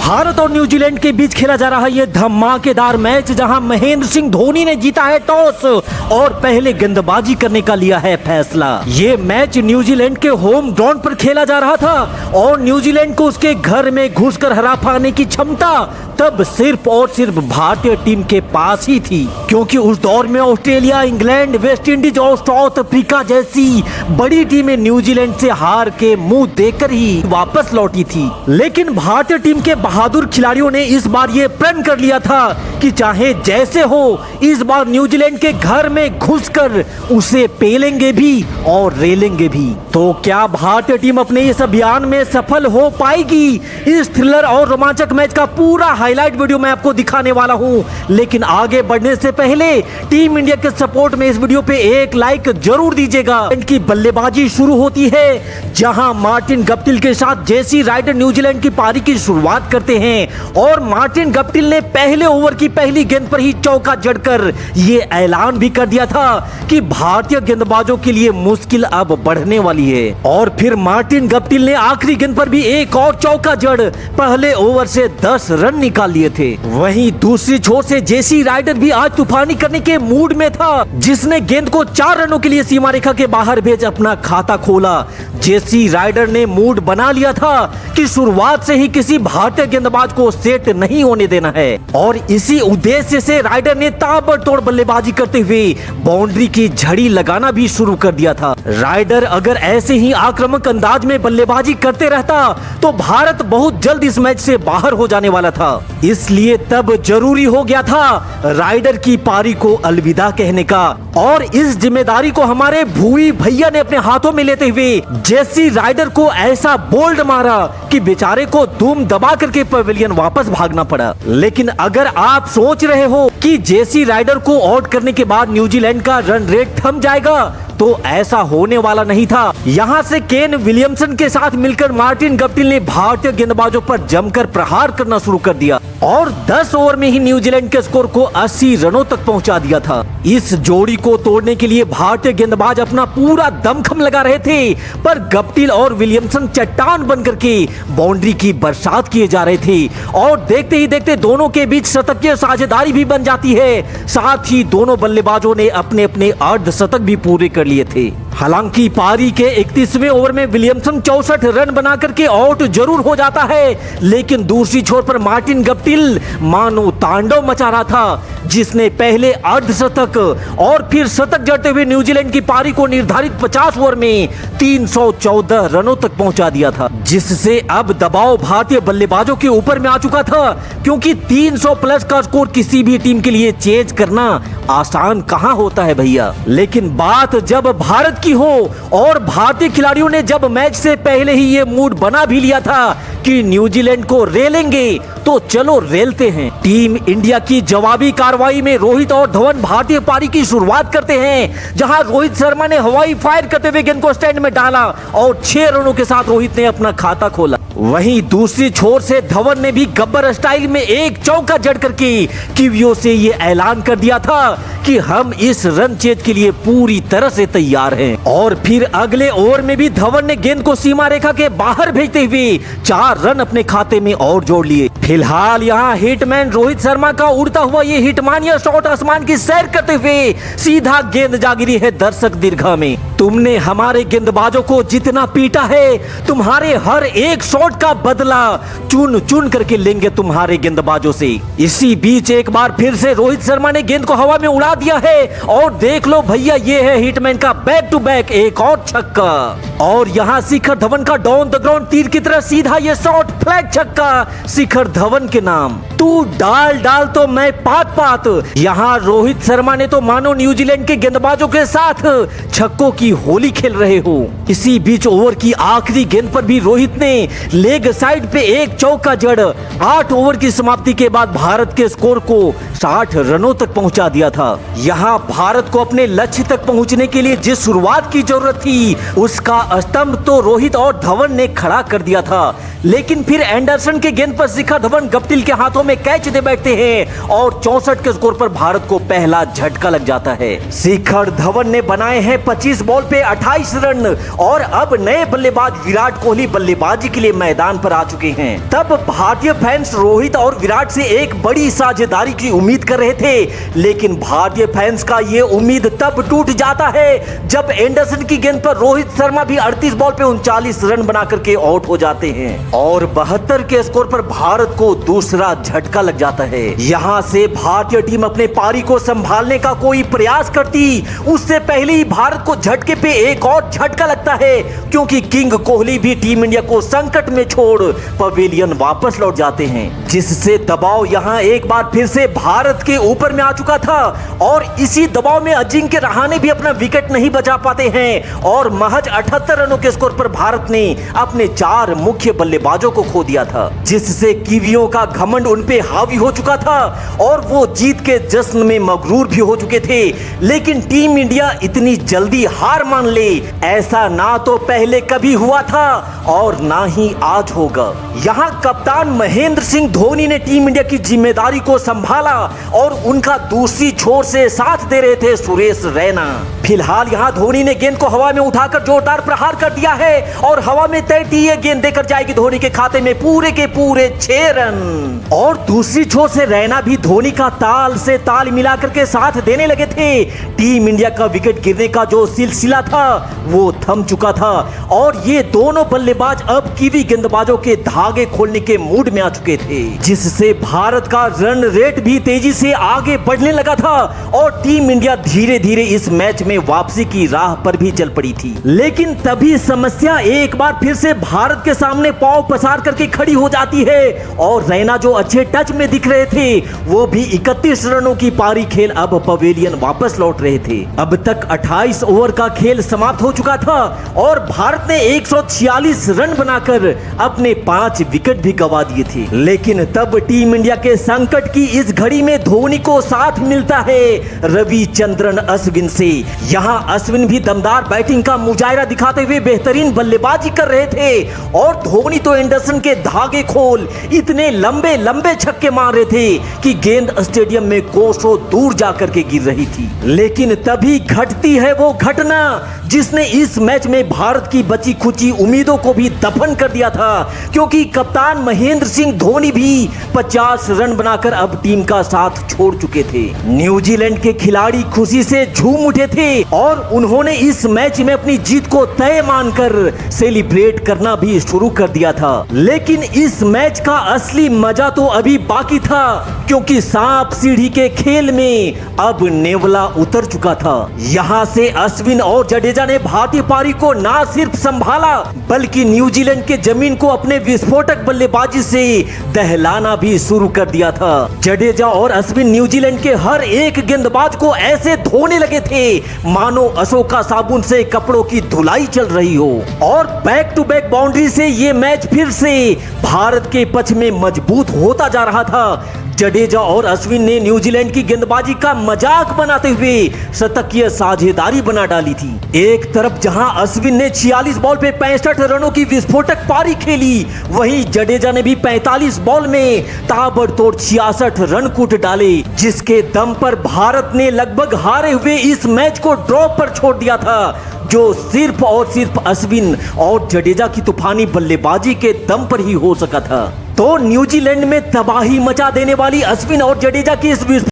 भारत और न्यूजीलैंड के बीच खेला जा रहा है ये धमाकेदार मैच, जहां महेंद्र सिंह धोनी ने जीता है टॉस और पहले गेंदबाजी करने का लिया है फैसला। ये मैच न्यूजीलैंड के होम ग्राउंड पर खेला जा रहा था और न्यूजीलैंड को उसके घर में घुसकर हरा पाने की क्षमता तब सिर्फ और सिर्फ भारतीय टीम के पास ही थी, क्योंकि उस दौर में ऑस्ट्रेलिया, इंग्लैंड, वेस्ट इंडीज और साउथ अफ्रीका जैसी बड़ी टीमें न्यूजीलैंड से हार के मुंह देकर ही वापस लौटी थी। लेकिन भारतीय टीम के बहादुर खिलाड़ियों ने इस बार ये प्रण कर लिया था कि चाहे जैसे हो इस बार न्यूजीलैंड के घर में घुसकर उसे पेलेंगे भी और रेलेंगे भी। तो क्या भारतीय टीम अपने इस अभियान में सफल हो पाएगी? इस थ्रिलर और रोमांचक मैच का पूरा हाईलाइट वीडियो मैं आपको दिखाने वाला हूं, लेकिन आगे बढ़ने से पहले टीम इंडिया के सपोर्ट में इस वीडियो पे एक लाइक जरूर दीजिएगा। इनकी बल्लेबाजी शुरू होती है जहां मार्टिन गप्टिल के साथ जेसी राइडर न्यूजीलैंड की पारी की शुरुआत करते हैं और मार्टिन गप्टिल ने पहले ओवर की पहली गेंद पर ही चौका जड़कर ये ऐलान भी कर दिया था कि भारतीय गेंदबाजों के लिए मुश्किल अब बढ़ने वाली है। और फिर मार्टिन गप्टिल ने आखिरी गेंद पर भी एक और चौका जड़ पहले ओवर से 10 रन निकाल लिए थे। वहीं दूसरी छोर से जेसी राइडर भी आज तूफानी करने के मूड में था, जिसने गेंद को 4 रनों के लिए सीमा रेखा के बाहर भेज अपना खाता खोला। जेसी राइडर ने मूड बना लिया था कि शुरुआत से ही किसी भारतीय गेंदबाज को सेट नहीं होने देना है और इसी उद्देश्य से राइडर ने ताबड़तोड़ बल्लेबाजी करते हुए बाउंड्री की झड़ी लगाना भी शुरू कर दिया था। राइडर अगर ऐसे ही आक्रामक अंदाज में बल्लेबाजी करते रहता तो भारत बहुत जल्द इस मैच से बाहर हो जाने वाला था। इसलिए तब जरूरी हो गया था राइडर की पारी को अलविदा कहने का और इस जिम्मेदारी को हमारे भूवी भैया ने अपने हाथों में लेते हुए जेसी राइडर को ऐसा बोल्ड मारा कि बेचारे को धूम दबा करके पवेलियन वापस भागना पड़ा। लेकिन अगर आप सोच रहे हो कि जेसी राइडर को आउट करने के बाद न्यूजीलैंड का रन रेट थम जाएगा, तो ऐसा होने वाला नहीं था। यहाँ से केन विलियमसन के साथ मिलकर मार्टिन गप्टिल ने भारतीय गेंदबाजों पर जमकर प्रहार करना शुरू कर दिया और 10 ओवर में ही न्यूजीलैंड के स्कोर को 80 रनों तक पहुंचा दिया था। इस जोड़ी को तोड़ने के लिए भारतीय गेंदबाज अपना पूरा दमखम लगा रहे थे, पर गप्टिल और विलियमसन चट्टान बन करके बाउंड्री की बरसात किए जा रहे थे और देखते ही देखते दोनों के बीच शतकीय साझेदारी भी बन जाती है। साथ ही दोनों बल्लेबाजों ने अपने अपने अर्धशतक भी पूरे कर लिए थे। हालांकि पारी के 31वें ओवर में विलियमसन 64 रन बना करके आउट जरूर हो जाता है, लेकिन दूसरी छोर पर मार्टिन गप्टिल मानो तांडव मचा रहा था, जिसने पहले अर्धशतक और फिर शतक जड़ते हुए न्यूजीलैंड की पारी को निर्धारित 50 ओवर में 314 रनों तक पहुंचा दिया था, जिससे अब दबाव भारतीय बल्लेबाजों के ऊपर में आ चुका था, क्योंकि 300 प्लस का स्कोर किसी भी टीम के लिए चेज करना आसान कहां होता है भैया। लेकिन बात जब भारत की हो और भारतीय खिलाड़ियों ने जब मैच से पहले ही ये मूड बना भी लिया था कि न्यूजीलैंड को रेलेंगे, तो चलो रेलते हैं। टीम इंडिया की जवाबी कार्रवाई में रोहित और धवन भारतीय पारी की शुरुआत करते हैं, जहां रोहित शर्मा ने हवाई फायर करते हुए गेंद को स्टैंड में डाला और 6 रनों के साथ रोहित ने अपना खाता खोला। वहीं दूसरी छोर से धवन ने भी गब्बर स्टाइल में एक चौका जड़ करके किवियों से ये ऐलान कर दिया था कि हम इस रन चेज के लिए पूरी तरह से तैयार हैं। और फिर अगले ओवर में भी धवन ने गेंद को सीमा रेखा के बाहर भेजते हुए 4 रन अपने खाते में और जोड़ लिए। फिलहाल यहाँ हिटमैन रोहित शर्मा का उड़ता हुआ ये हिटमानिया शॉट आसमान की सैर करते हुए सीधा गेंद जा गिरी है दर्शक दीर्घा में। तुमने हमारे गेंदबाजों को जितना पीटा है, तुम्हारे हर एक शॉट का बदला चुन चुन करके लेंगे तुम्हारे गेंदबाजों से। इसी बीच एक बार फिर से रोहित शर्मा ने गेंद को हवा में उड़ा दिया है और देख लो भैया, ये है हिटमैन का बैक टू बैक एक और छक्का। और यहाँ शिखर धवन का डाउन द ग्राउंड तीर की तरह सीधा ये शॉट फ्लैग छक्का शिखर धवन के नाम। तू डाल डाल तो मैं पात पात। यहाँ रोहित शर्मा ने तो मानो न्यूजीलैंड के गेंदबाजों के साथ छक्कों की होली खेल रहे हो। इसी बीच ओवर की आखिरी गेंद पर भी रोहित ने लेग साइड पे एक चौका जड़ 8 ओवर की समाप्ति के बाद भारत के स्कोर को 60 रनों तक पहुंचा दिया था। यहाँ भारत को अपने लक्ष्य तक पहुंचने के लिए जिस शुरुआत की जरूरत थी उसका स्तंभ तो रोहित और धवन ने खड़ा कर दिया था, लेकिन फिर एंडरसन के गेंद पर शिखर धवन गप्टिल के हाथों में कैच दे बैठते हैं और 64 के स्कोर पर भारत को पहला झटका लग जाता है। शिखर धवन ने बनाए हैं 25 बॉल पे 28 रन और अब नए बल्लेबाज विराट कोहली बल्लेबाजी के लिए मैदान पर आ चुके हैं। तब भारतीय फैंस रोहित और विराट से एक बड़ी साझेदारी की उम्मीद कर रहे थे, लेकिन भारतीय फैंस का ये उम्मीद तब टूट जाता है जब एंडरसन की गेंद पर रोहित शर्मा भी 38 बॉल पे 39 रन बना करके आउट हो जाते हैं और 72 के स्कोर पर भारत को दूसरा झटका लग जाता है। यहाँ से भारतीय टीम अपने पारी को संभालने का कोई प्रयास करती उससे पहले ही भारत को झटके पे एक और झटका लगता है, क्योंकि किंग कोहली भी टीम इंडिया को संकट में छोड़ पवेलियन वापस लौट जाते हैं, जिससे दबाव यहाँ एक बार फिर से भारत के ऊपर में आ चुका था और इसी दबाव में अजिंक्य रहाणे भी अपना विकेट नहीं बचा पाते हैं और महज 78 रनों के स्कोर पर भारत ने अपने 4 मुख्य बल्लेबाजों को खो दिया था, जिससे कीवियों का घमंड उन पे हावी हो चुका था और वो जीत के जश्न में मगरूर भी हो चुके थे। लेकिन टीम इंडिया इतनी जल्दी हार मान ले ऐसा ना तो पहले कभी हुआ था और ना ही आज होगा। यहाँ कप्तान महेंद्र सिंह धोनी ने टीम इंडिया की जिम्मेदारी को संभाला और उनका दूसरी छोर से साथ दे रहे थे सुरेश रैना। फिलहाल यहाँ धोनी ने गेंद को हवा में उठाकर जोरदार प्रहार कर दिया है और हवा में तैरती ये गेंद देकर जाएगी धोनी के खाते में पूरे के पूरे 6 रन। और दूसरी छोर से रैना भी धोनी का ताल से ताल मिलाकर के साथ देने लगे थे। टीम इंडिया का विकेट गिरने का जो सिलसिला था वो थम चुका था और ये दोनों बल्लेबाज अब कीवी गेंदबाजों के धागे खोलने के मूड में आ चुके थे, जिससे भारत का रन रेट भी तेजी से आगे बढ़ने लगा था और टीम इंडिया धीरे धीरे इस मैच में वापसी की राह पर भी चल पड़ी थी। लेकिन तभी समस्या एक बार फिर से भारत के सामने पांव पसार करके खड़ी हो जाती है और रैना जो अच्छे टच में दिख रहे थे वो भी 31 रनों की पारी खेल अब पवेलियन वापस लौट रहे थे। अब तक 28 ओवर का खेल समाप्त हो चुका था और भारत ने 146 रन बनाकर अपने 5 विकेट भी गंवा दिए थे। लेकिन तब टीम इंडिया के संकट की इस घड़ी में धोनी को साथ मिलता है रविचंद्रन अश्विन से। यहाँ अश्विन भी दमदार बैटिंग का मुजाहिरा दिखाते हुए बेहतरीन बल्लेबाजी कर रहे थे और धोनी तो एंडरसन के धागे खोल इतने लंबे लंबे छक्के मार रहे थे कि गेंद स्टेडियम में कोसों दूर जाकर के गिर रही थी। लेकिन तभी घटती है वो घटना जिसने इस मैच में भारत की बची खुची उम्मीदों को भी दफन कर दिया था, क्योंकि कप्तान महेंद्र सिंह धोनी भी 50 रन बनाकर अब टीम का साथ छोड़ चुके थे। न्यूजीलैंड के खिलाड़ी खुशी से झूम उठे थे और उन्होंने इस मैच में अपनी जीत को तय मानकर सेलिब्रेट करना भी शुरू कर दिया था। लेकिन इस मैच का असली मजा तो अभी बाकी था, क्योंकि सांप सीढ़ी के खेल में अब नेवला उतर चुका था। यहाँ से अश्विन और जडेजा ने भारतीय पारी को ना सिर्फ संभाला बल्कि न्यूजीलैंड के जमीन को अपने विस्फोटक बल्लेबाजी से दहलाना भी शुरू कर दिया था। जडेजा और अश्विन न्यूजीलैंड के हर एक गेंदबाज को ऐसे धोने लगे थे मानो अशोका साबुन से कपड़ों की धुलाई चल रही हो और बैक टू बैक बाउंड्री से ये मैच फिर से भारत के पक्ष में मजबूत होता जा रहा था। जडेजा और अश्विन ने न्यूजीलैंड की गेंदबाजी का मजाक बनाते हुए शतकीय साझेदारी बना डाली थी। एक तरफ जहां अश्विन ने 46 बॉल पे 65 रनों की विस्फोटक पारी खेली, वहीं जडेजा ने भी 45 बॉल में ताबड़तोड़ 66 रन कूट डाले, जिसके दम पर भारत ने लगभग हारे हुए इस मैच को ड्रॉ पर छोड़ दिया था, जो सिर्फ और सिर्फ अश्विन और जडेजा की तूफानी बल्लेबाजी के दम पर ही हो सका था। तो न्यूजीलैंड में तबाही मचा देने वाली अश्विन और जडेजा की इस